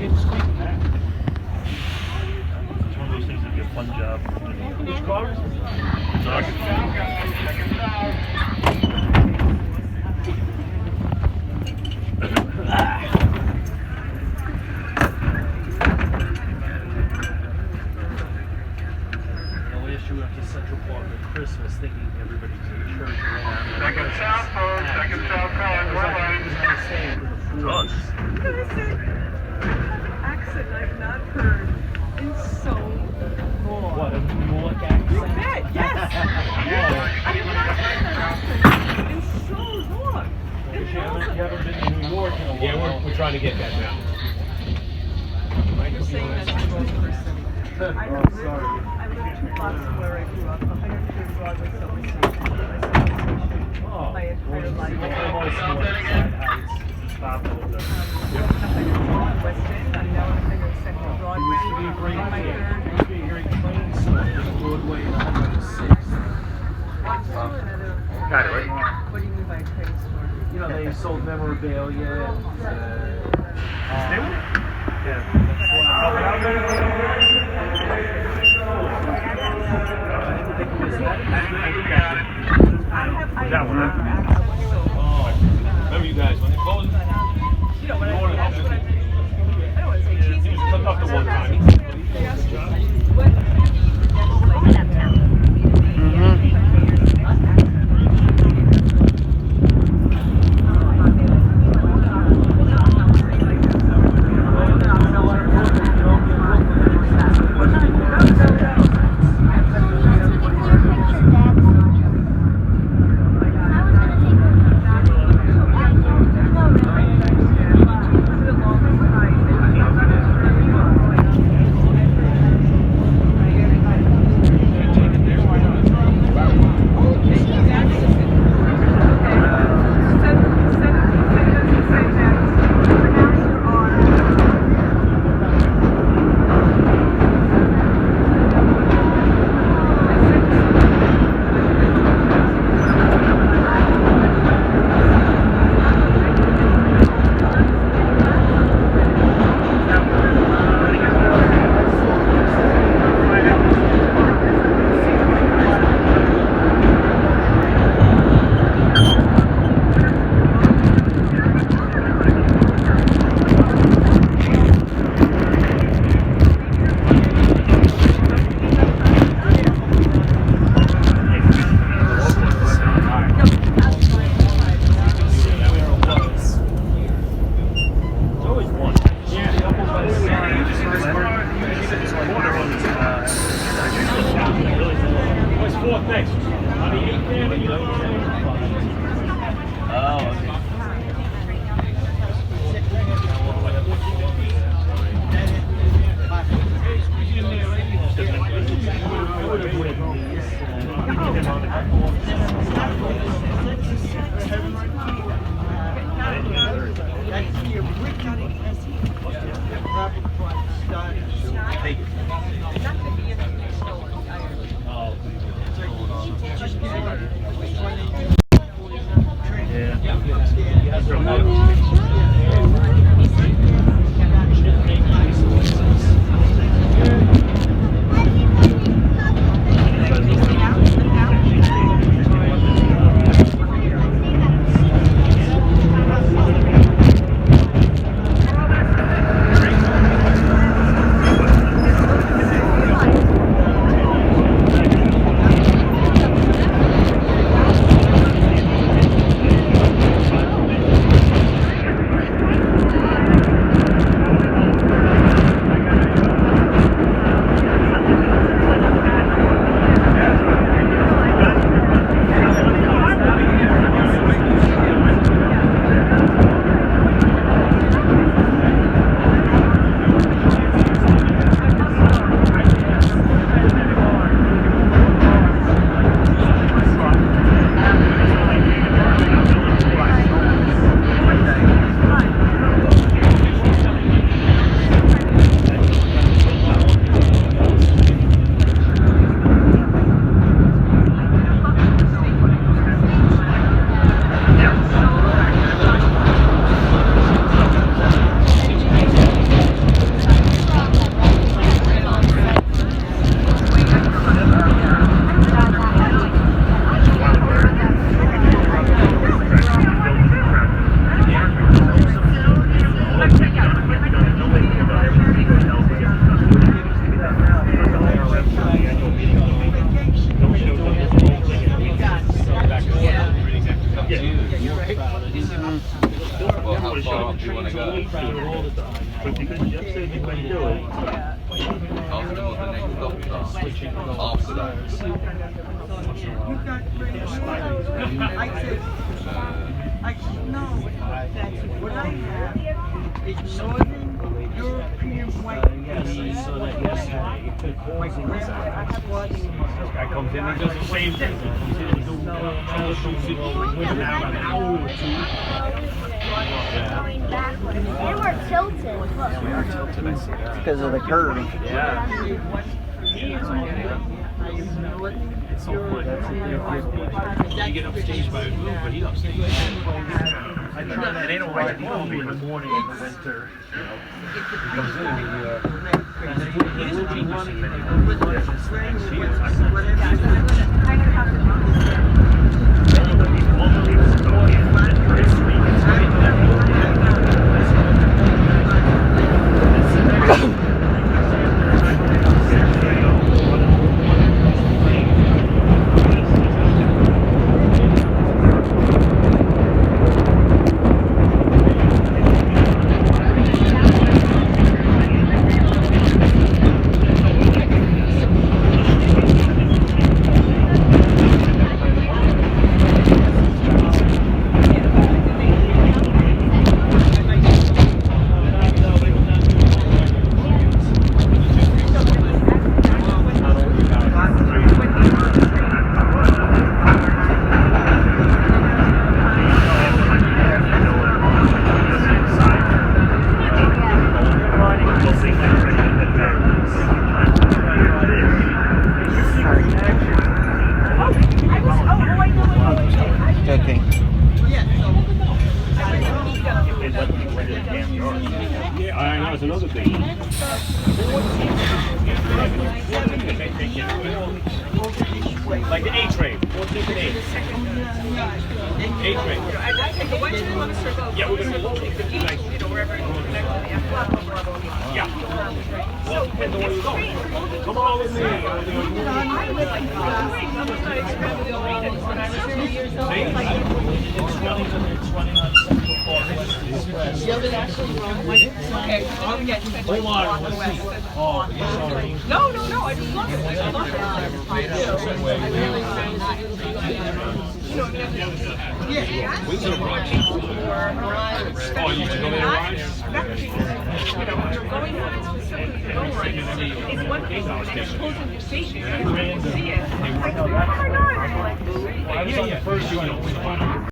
It's one of those things that'd be a fun job. Which car is it? Last year we went to Central Park at Christmas thinking everybody's in church. Second southbound, second southbound, It was nice staying for the Us. Listen, I have an accent I've not heard in so long. What, a New York accent? You bet, yes! Yes! I have not heard that accent in so long. You haven't been to New York in a while. Yeah, we're trying to get that now. You're saying that to the wrong person. I lived 2 blocks from where I grew up, 103rd Broadway, Silver Street. My entire life. Almost North Side Heights. Stop over there. West End, I'm now in a thing of Central Broadway. Used to be a great My train. third. Used to be a great train stop. Broadway and 106. Got it, right? What do you mean by train store? You know, they sold memorabilia. Yeah. That one, huh? Remember you guys, when they closed? You know, when I don't want to say cheesy. He was cut off the one time. Because Jeff said he wouldn't do it. After the next doctor, switching after that. You've got I said, no, what I have is Northern European white Yes, I saw that yesterday. My grandmother was Guy comes in and does the same thing. He comes in and troubleshoots it within an hour or two. Going backwards. They were tilted. Because of the curve. Yeah. It's so funny. You get upstaged by a group, but he upstaged. I try that. It ain't a right movie in the morning in the winter. You know, he comes in and he doesn't change his seat Okay. Yeah, I know, it's another thing. Like the A-train, 14th and 8th. A-train. Yeah, we're going to go like, yeah. Well, depends on where you go. Come on with me. Hold on, let's see. Oh, sorry. No, I just love it. I love Wings are brunch. Oh, you should go there and you're going on a specific go right. It's one thing, and it's closing your station. You see it. Oh my God. I was on the first one.